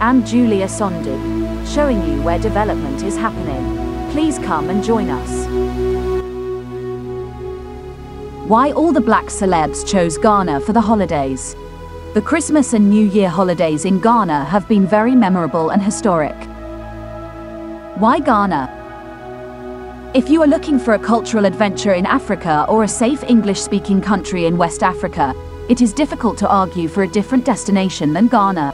and Julia Sondu, showing you where development is happening. Please come and join us. Why all the black celebs chose Ghana for the holidays. The Christmas and New Year holidays in Ghana have been very memorable and historic. Why Ghana? If you are looking for a cultural adventure in Africa or a safe English-speaking country in West Africa, it is difficult to argue for a different destination than Ghana.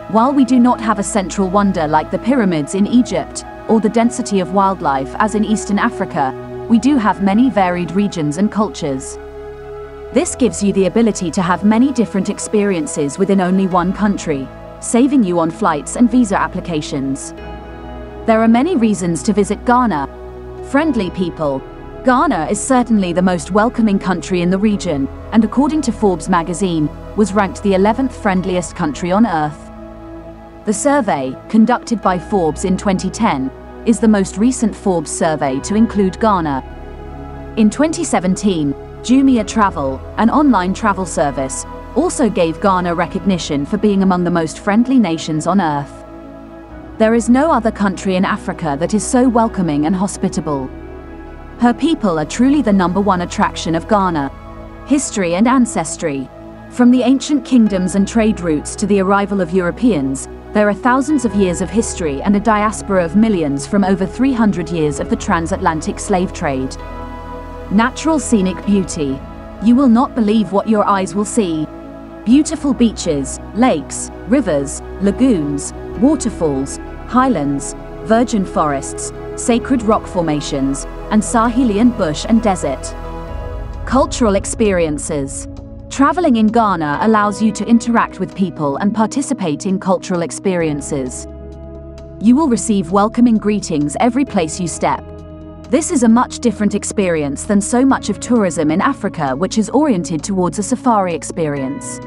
While we do not have a central wonder like the pyramids in Egypt, or the density of wildlife as in Eastern Africa, we do have many varied regions and cultures. This gives you the ability to have many different experiences within only one country, saving you on flights and visa applications. There are many reasons to visit Ghana. Friendly people. Ghana is certainly the most welcoming country in the region, and according to Forbes magazine, was ranked the 11th friendliest country on Earth. The survey, conducted by Forbes in 2010, is the most recent Forbes survey to include Ghana. In 2017, Jumia Travel, an online travel service, also gave Ghana recognition for being among the most friendly nations on Earth. There is no other country in Africa that is so welcoming and hospitable. Her people are truly the #1 attraction of Ghana. History and ancestry. From the ancient kingdoms and trade routes to the arrival of Europeans, there are thousands of years of history and a diaspora of millions from over 300 years of the transatlantic slave trade. Natural scenic beauty. You will not believe what your eyes will see. Beautiful beaches, lakes, rivers, lagoons, waterfalls, highlands, virgin forests, sacred rock formations, and Sahelian bush and desert. Cultural experiences. Traveling in Ghana allows you to interact with people and participate in cultural experiences. You will receive welcoming greetings every place you step. This is a much different experience than so much of tourism in Africa, which is oriented towards a safari experience.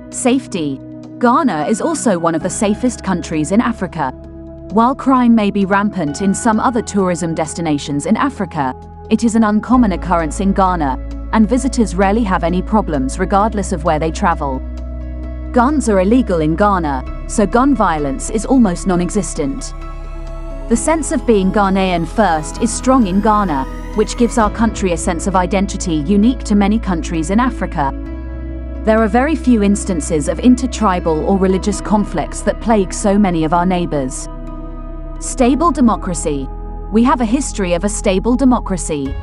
Safety. Ghana is also one of the safest countries in Africa. While crime may be rampant in some other tourism destinations in Africa, it is an uncommon occurrence in Ghana, and visitors rarely have any problems regardless of where they travel. Guns are illegal in Ghana, so gun violence is almost non-existent. The sense of being Ghanaian first is strong in Ghana, which gives our country a sense of identity unique to many countries in Africa. There are very few instances of intertribal or religious conflicts that plague so many of our neighbors. Stable democracy. We have a history of a stable democracy.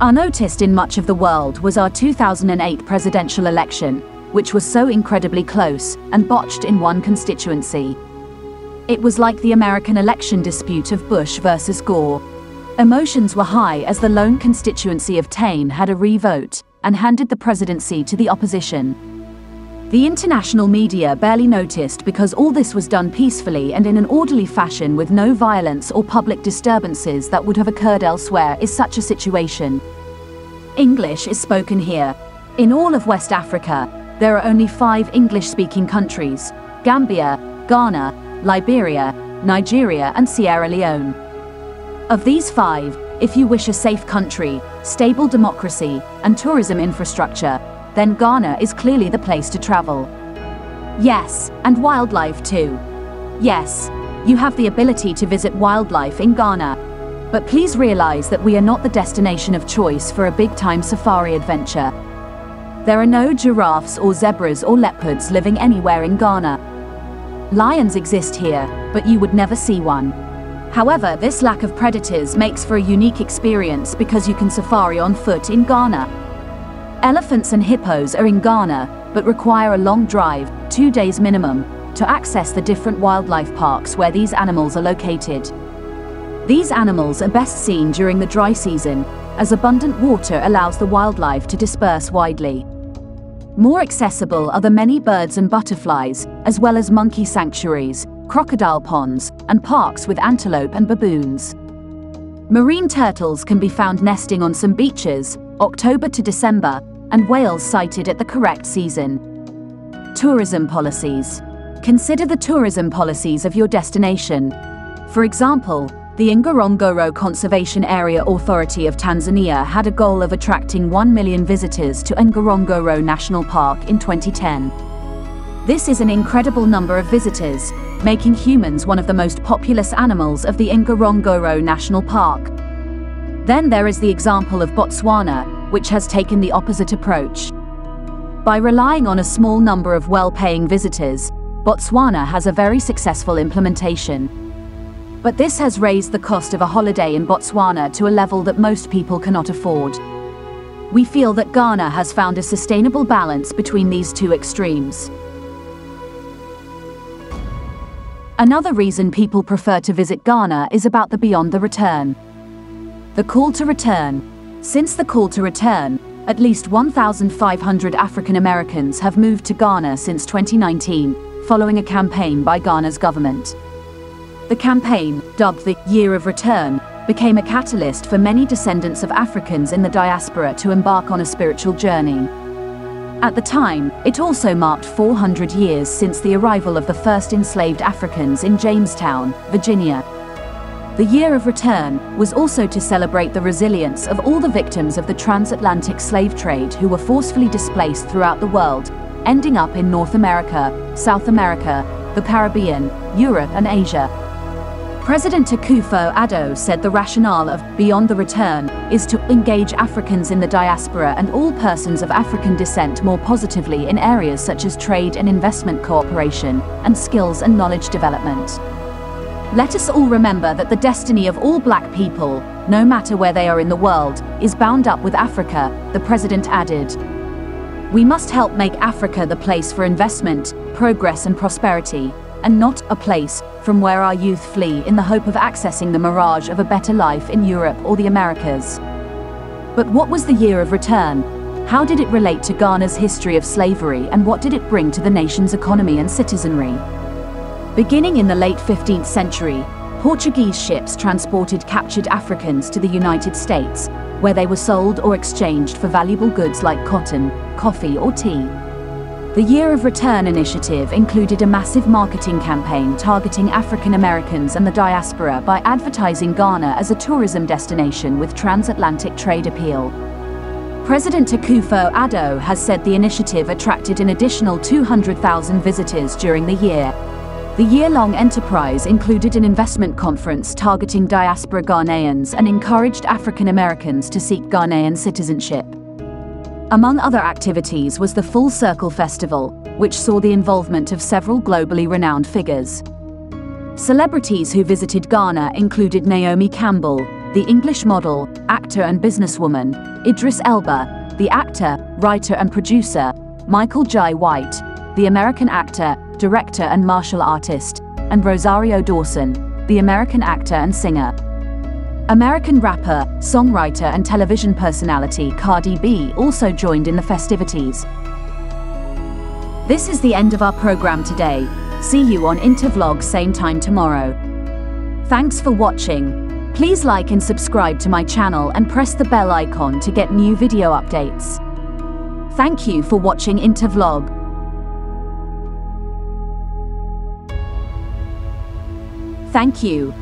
Unnoticed in much of the world was our 2008 presidential election, which was so incredibly close and botched in one constituency. It was like the American election dispute of Bush versus Gore. Emotions were high as the lone constituency of Tain had a re-vote and handed the presidency to the opposition. The international media barely noticed because all this was done peacefully and in an orderly fashion with no violence or public disturbances that would have occurred elsewhere. Is such a situation. English is spoken here. In all of West Africa, there are only 5 English-speaking countries: Gambia, Ghana, Liberia, Nigeria, and Sierra Leone. Of these 5, if you wish a safe country, stable democracy, and tourism infrastructure, then Ghana is clearly the place to travel. Yes, and wildlife too. Yes, you have the ability to visit wildlife in Ghana. But please realize that we are not the destination of choice for a big-time safari adventure. There are no giraffes or zebras or leopards living anywhere in Ghana. Lions exist here, but you would never see one. However, this lack of predators makes for a unique experience because you can safari on foot in Ghana. Elephants and hippos are in Ghana, but require a long drive, 2 days minimum, to access the different wildlife parks where these animals are located. These animals are best seen during the dry season, as abundant water allows the wildlife to disperse widely. More accessible are the many birds and butterflies, as well as monkey sanctuaries, crocodile ponds, and parks with antelope and baboons. Marine turtles can be found nesting on some beaches, October to December, and whales sighted at the correct season. Tourism policies. Consider the tourism policies of your destination. For example, the Ngorongoro Conservation Area Authority of Tanzania had a goal of attracting 1 million visitors to Ngorongoro National Park in 2010. This is an incredible number of visitors, making humans one of the most populous animals of the Ngorongoro National Park. Then there is the example of Botswana, which has taken the opposite approach. By relying on a small number of well-paying visitors, Botswana has a very successful implementation. But this has raised the cost of a holiday in Botswana to a level that most people cannot afford. We feel that Ghana has found a sustainable balance between these two extremes. Another reason people prefer to visit Ghana is about the beyond the return. The call to return. Since the call to return, at least 1,500 African Americans have moved to Ghana since 2019, following a campaign by Ghana's government. The campaign, dubbed the Year of Return, became a catalyst for many descendants of Africans in the diaspora to embark on a spiritual journey. At the time, it also marked 400 years since the arrival of the first enslaved Africans in Jamestown, Virginia. The Year of Return was also to celebrate the resilience of all the victims of the transatlantic slave trade who were forcefully displaced throughout the world, ending up in North America, South America, the Caribbean, Europe and Asia. President Akufo-Addo said the rationale of Beyond the Return is to engage Africans in the diaspora and all persons of African descent more positively in areas such as trade and investment cooperation, and skills and knowledge development. Let us all remember that the destiny of all black people, no matter where they are in the world, is bound up with Africa, the president added. We must help make Africa the place for investment, progress and prosperity, and not a place from where our youth flee in the hope of accessing the mirage of a better life in Europe or the Americas. But what was the Year of Return? How did it relate to Ghana's history of slavery, and what did it bring to the nation's economy and citizenry? Beginning in the late 15th century, Portuguese ships transported captured Africans to the United States, where they were sold or exchanged for valuable goods like cotton, coffee or tea. The Year of Return initiative included a massive marketing campaign targeting African Americans and the diaspora by advertising Ghana as a tourism destination with transatlantic trade appeal. President Akufo-Addo has said the initiative attracted an additional 200,000 visitors during the year. The year-long enterprise included an investment conference targeting diaspora Ghanaians and encouraged African Americans to seek Ghanaian citizenship. Among other activities was the Full Circle Festival, which saw the involvement of several globally renowned figures. Celebrities who visited Ghana included Naomi Campbell, the English model, actor and businesswoman, Idris Elba, the actor, writer and producer, Michael Jai White, the American actor, director and martial artist, and Rosario Dawson, the American actor and singer. American rapper, songwriter and television personality Cardi B also joined in the festivities. This is the end of our program today. See you on Intervlog same time tomorrow. Thanks for watching. Please like and subscribe to my channel and press the bell icon to get new video updates. Thank you for watching Intervlog. Thank you.